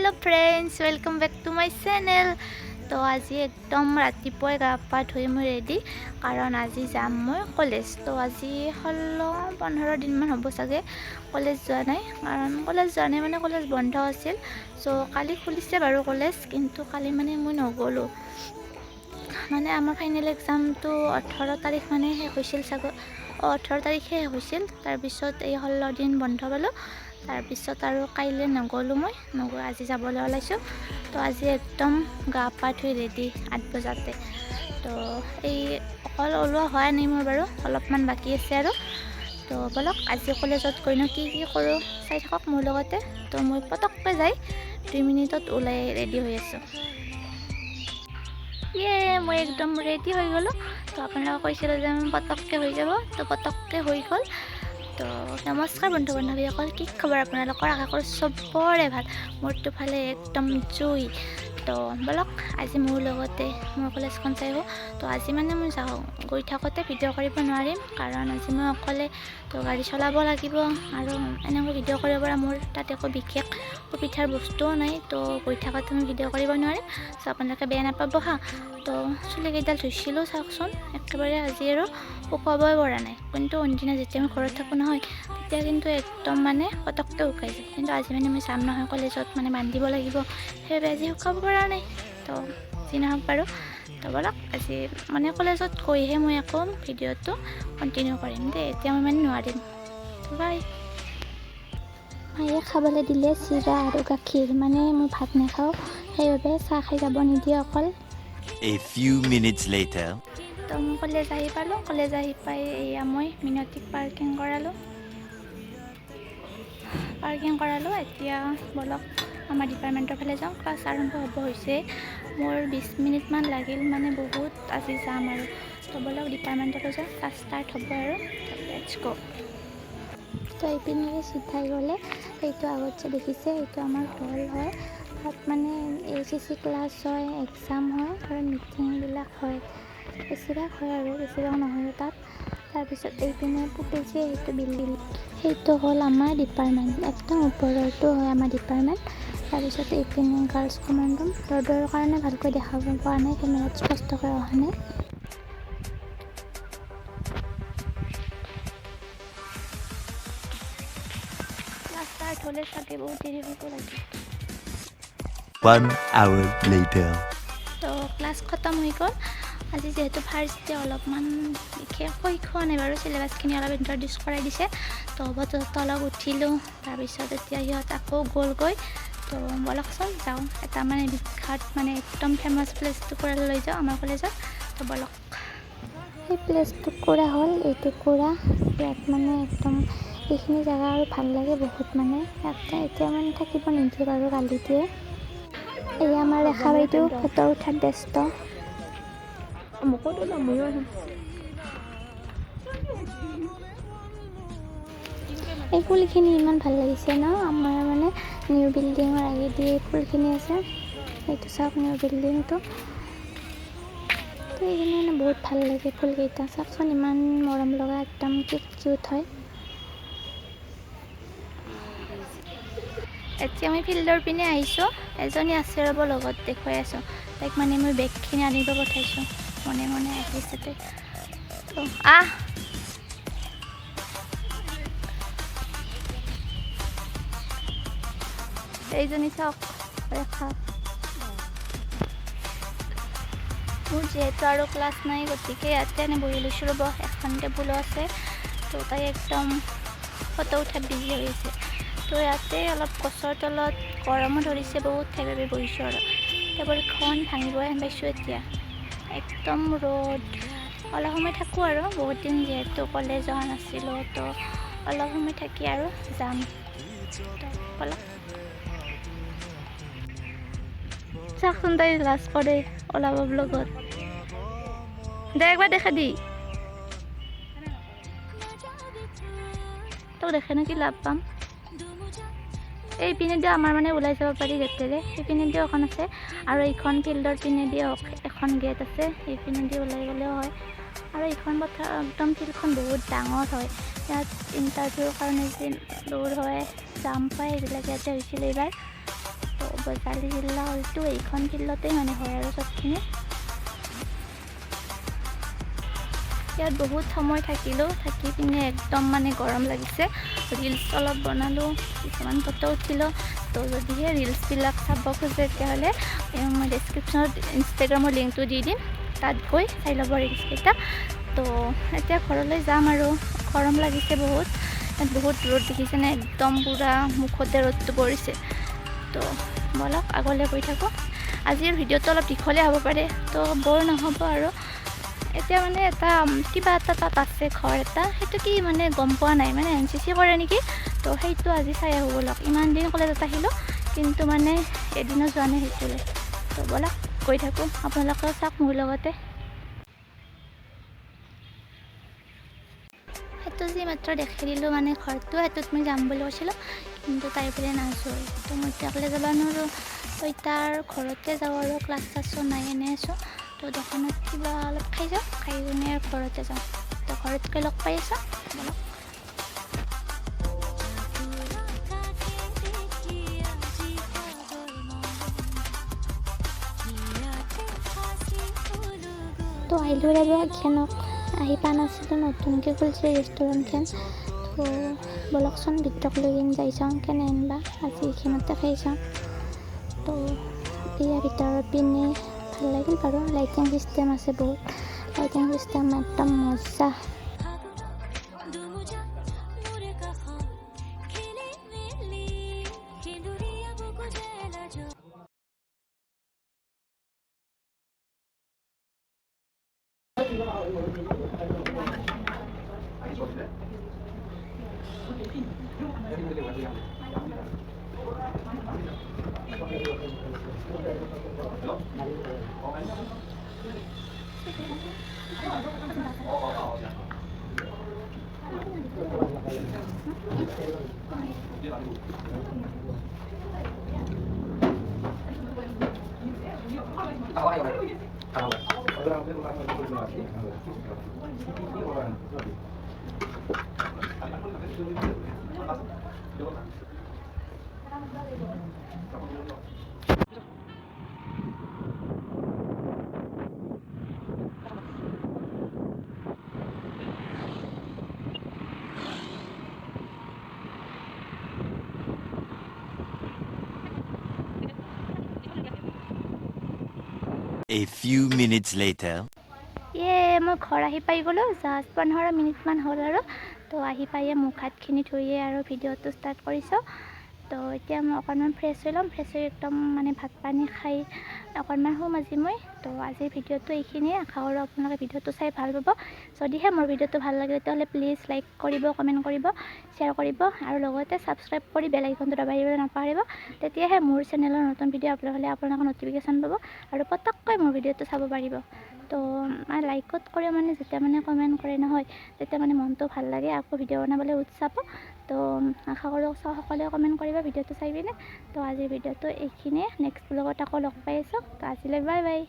Hello friends welcome back to my channel. तो आज एकदम रातिपुवाई गा पा धुई मैं रेडी कारण आज जाम मैं कलेज। तो आज 16-15 दिन मान हम सके कलेज जा ना कारण कलेज जा ना माने कलेज बंध आछिल। सो काली खुलिसे बारू कलेज किन्तु काली माने मैं नगलो माने आमार फाइनल एग्जाम तो 18 तारिख माने शेष होइसिल सागे 18 तारिखे शेष होइसिल। तार पिছত এই 16 दिन बंध पालो तार पिছত आरो काइले नगलो मैं नगो आज जाबले ओलाइছো। तो आज एकदम गा पा धुई रेडी 8 बजाते। तो এই অকল ওলোৱা হোৱা নাই মোৰ বাৰু অলপমান বাকি আছে আৰু। তো বলক আজি কলেজত গৈনো কি কৰোঁ চাই থাকক মোৰ লগতে। তো মই পটককৈ যাই 2 মিনিটত ওলাই ৰেডি হৈ আছো। मैं एकदम रेडी हो गलो। तो अपना कैसे पटकके हो जा तो पटकके हो गल। तो नमस्कार बंधु बान्धवीসকল কি खबर আপোনালোকৰ आशा करो सबरे ভাল मोरतो फाले एकदम जुई। तो बलक आज मोर लगते मोर कलेजखन चाइब। तो आज माने मैं जाऊँ गई थकोते भिडिओ करिब नोवारिम कारण आज मैं अकले तो गाड़ी चलाब लागिब आरो एनेको भिडिओ करिब पारा मोर ताते एको बिशेष सुविधार बस्तुओ नाइ। तो गई थकोते मैं भिडिओ करिब नोवारिम। सो आपनालोके बेया नापाब हा। तो चुली केइडाल धुइसिलो चाওকচোন एकेबारे आज आरो শুকাবই পৰা নাই কিন্তু অন্যদিনা যেতিয়া মই ঘৰত থাকো নহয় তেতিয়া কিন্তু একদম মানে পটককে শুকাই যায়। কিন্তু আজি মানে মই যাম নহয় কলেজত মানে বান্ধিব লাগিব সেইবাবে আজি শুকাব পৰা নাই। তো যি নহওক বাৰু। তো বলক আজি মানে কলেজত গৈহে মই আকৌ ভিডিঅ'টো কণ্টিনিউ কৰিম দেই। এতিয়া মই মানে নোৱাৰিম। তো বাই। মায়ে খাবলৈ দিলে চিৰা আৰু গাখীৰ মানে মই ভাত নাখাওঁ সেইবাবে চাহ খাই যাব নিদিয়ে অকল। A few minutes later. तो मैं कलेज आহি पालो कलेज आহি पाई एया मैं मिनटिक पार्किंग करालो एतिया बलक आमार डिपार्टमेंटर फाले जाऊँ क्लास आरम्भ हब होइसे मोर 20 मिनिट मान लागिल माने बहुत आज जाम आरो। तो बलक डिपार्टमेंटले जाऊँ क्लास स्टार्ट हब आरो। Let's go. तो इपिने सीधा गले এইটো আগত যে দেখিছে এইটো আমাৰ হল হয় তাত মানে ACC ক্লাছ হয় এক্সাম হয় আৰু মিটিংবিলাক হয় বেছিভাগ হয় আৰু বেছিভাগ নহয় তাত। তাৰপিছত এইপিনে পুতে যে সেইটো বিল্ডিং সেইটো হ'ল আমাৰ ডিপাৰ্টমেণ্ট একদম ওপৰতো হয় আমাৰ ডিপাৰ্টমেণ্ট। তাৰপিছত এইপিনে গাৰ্লছ কমন ৰুম ৰ'দৰ কাৰণে ভালকৈ দেখাব পৰা নাই কেমেৰাত স্পষ্টকৈ অহা নাই। स्टार्ट होले सके बहुत देरी हो लगे। 1 hour later. तो क्लास खत्म हो गल आज जेहेतु फार्स्ट डे अलपमान विशेष शिकोৱা নাই বাৰু सिलेबासखिनि अलप इन्ट्रोड्यूस कराइ दिसे। तो तलक उठिलो তাৰপিছত এতিয়া সিহঁত আকৌ গ'লগৈ। तो বলকচোন যাওঁ এটা মানে বিখ্যাত মানে একদম ফেমাছ প্লেচ টুকুৰা লৈ যাওঁ আমাৰ কলেজত। তো বলক এই প্লেচ টুকুৰা হ'ল এই টুকুৰা ইয়াত মানে একদম এইখিনি জেগা আৰু ভাল লাগে বহুত মানে এতিয়া মানে থাকিব নিদিয়ে বাৰু কালিটোৱে। এই আমাৰ ৰেখা বাইদেউ ফটো উঠাত ব্যস্ত। এই ফুলখিনি ইমান ভাল লাগিছে ন আমাৰ মানে নিউ বিল্ডিঙৰ আগেদি এই ফুলখিনি আছে এইটো চাওক নিউ বিল্ডিংটো। তো এইখিনি মানে বহুত ভাল লাগে ফুলকেইটা চাওকচোন ইমান মৰম লগা একদম কিউট হয়। এতিয়া মই ফিল্ডৰ পিনে আহিছোঁ এজনী আছে ৰ'ব লগত দেখুৱাই আছোঁ তাইক মানে মই বেগখিনি আনিব পঠাইছোঁ মনে মনে আহিছে তাই। তো এইজনী চাওক ৰেখা। মোৰ যিহেতু আৰু ক্লাছ নাই গতিকে ইয়াতে এনে বহি লৈছোঁ ৰ'ব এখন টেবুলো আছে। তো তাই একদম ফটো উঠাত বিজি হৈ আছে। তো ইয়াতে অলপ গছৰ তলত গৰমো ধৰিছে বহুত সেইবাবে বহিছোঁ আৰু টেবুলখন ভাঙিব হেন পাইছোঁ এতিয়া একদম ৰ'দ। অলপ সময় থাকোঁ আৰু বহুত দিন যিহেতু কলেজ অহা নাছিলোঁ তো অলপ সময় থাকি আৰু যাম। অলপ চাওকচোন তাই লাজ কৰে ওলাব ব্লগত দে একবাৰ দেখা দি তো দেখে ন কি লাভ পাম। এইপিনে দিও আমাৰ মানে ওলাই যাব পাৰি গেটেৰে সেইপিনে দিও এখন আছে আৰু এইখন ফিল্ডৰ পিনে দিও এখন গেট আছে এইপিনে দি ওলাই গ'লেও হয়। আৰু এইখন পথাৰ একদম ফিল্ডখন বহুত ডাঙৰ হয় ইয়াত ইণ্টাৰভিউৰ কাৰণে যে দৌৰ হয় জাম্প হয় এইবিলাক ইয়াতে হৈছিল এইবাৰ। তো বজালি জিলা হলটো এইখন ফিল্ডতে মানে হয় আৰু চবখিনি ইয়াত বহুত সময় থাকিলোঁ থাকি পিনে একদম মানে গৰম লাগিছে ৰিলছ অলপ বনালোঁ কিছুমান ফটো উঠিলোঁ তো যদিহে ৰিলছবিলাক চাব খোজে তেতিয়াহ'লে মই ডেছক্ৰিপশ্যনত ইনষ্টাগ্ৰামৰ লিংকটো দি দিম তাত গৈ চাই ল'ব ৰিলছকেইটা তো এতিয়া ঘৰলৈ যাম আৰু গৰম লাগিছে বহুত ইয়াত বহুত ৰ'দ দেখিছেনে একদম পূৰা মুখতে ৰ'দটো পৰিছে তো বলক আগলৈ গৈ থাকোঁ আজিৰ ভিডিঅ'টো অলপ দীঘলীয়া হ'ব পাৰে তো বৰ নহ'ব আৰু এতিয়া মানে এটা কিবা এটা তাত আছে ঘৰ এটা সেইটো কি মানে গম পোৱা নাই মানে NCC কৰে নেকি তো সেইটো আজি চাই আহোঁ বলক ইমান দিন কলেজত আহিলোঁ কিন্তু মানে এদিনো যোৱা নাই সেইটোলৈ তো বলক গৈ থাকোঁ আপোনালোকেও চাওক মোৰ লগতে সেইটো যি মাত্ৰ দেখাই দিলোঁ মানে ঘৰটো সেইটোত মই যাম বুলি কৈছিলোঁ কিন্তু তাই বোলে নাযাওঁ তো মই এতিয়া অকলে যাব নোৱাৰোঁ তো তাৰ ঘৰতে যাওঁ আৰু ক্লাছ চাছো নাই এনে আছোঁ তো দোকানত কিবা অলপ খাই যাওঁ খাই কিনে ঘৰতে যাওঁ তো ঘৰত গৈ লগ পাই আছোঁ বলক তো আহিলোঁ ৰ'ব একখেনক আহি পোৱা নাছিলোঁ নতুনকৈ খুলিছে ৰেষ্টুৰেণ্টখন তো বলকচোন ভিতৰক লৈ কিনে যাই চাওঁ কেনে আনিবা আজি এইখনতে খাই চাওঁ তো ইয়াৰ ভিতৰত পিনে ভাল লাগিল বাৰু লাইটিং চিষ্টেম আছে বহুত লাইটিং চিষ্টেম একদম মজা A few minutes later. মই ঘৰ আহি পাই গ'লোঁ জাষ্ট 15 মিনিটমান হ'ল আৰু তো আহি পায়ে মুখ হাতখিনি ধুয়ে আৰু ভিডিঅ'টো ষ্টাৰ্ট কৰিছোঁ তো এতিয়া মই অকণমান ফ্ৰেছ হৈ ল'ম ফ্ৰেছ হৈ একদম মানে ভাত পানী খাই অকণমান শুম আজি মই তো আজিৰ ভিডিঅ'টো এইখিনিয়ে আশা কৰোঁ আপোনালোকে ভিডিঅ'টো চাই ভাল পাব যদিহে মোৰ ভিডিঅ'টো ভাল লাগে তেতিয়াহ'লে প্লিজ লাইক কৰিব কমেণ্ট কৰিব শ্বেয়াৰ কৰিব আৰু লগতে ছাবস্ক্ৰাইব কৰি বেল আইকনটো দবাই দিবলৈ নাপাহৰিব তেতিয়াহে মোৰ চেনেলৰ নতুন ভিডিঅ' আপলোড হ'লে আপোনালোকে নটিফিকেশ্যন পাব আৰু পটককৈ মোৰ ভিডিঅ'টো চাব পাৰিব তো লাইকত কৰে মানে যেতিয়া মানে কমেণ্ট কৰে নহয় তেতিয়া মানে মনটো ভাল লাগে আকৌ ভিডিঅ' বনাবলৈ উৎসাহ পাওঁ তো আশা কৰোঁ সকলোৱে কমেণ্ট কৰিব ভিডিঅ'টো চাই পিনে তো আজিৰ ভিডিঅ'টো এইখিনিয়ে নেক্সট ব্লগত আকৌ লগ পাই আছোঁ তো আজিলৈ বাই বাই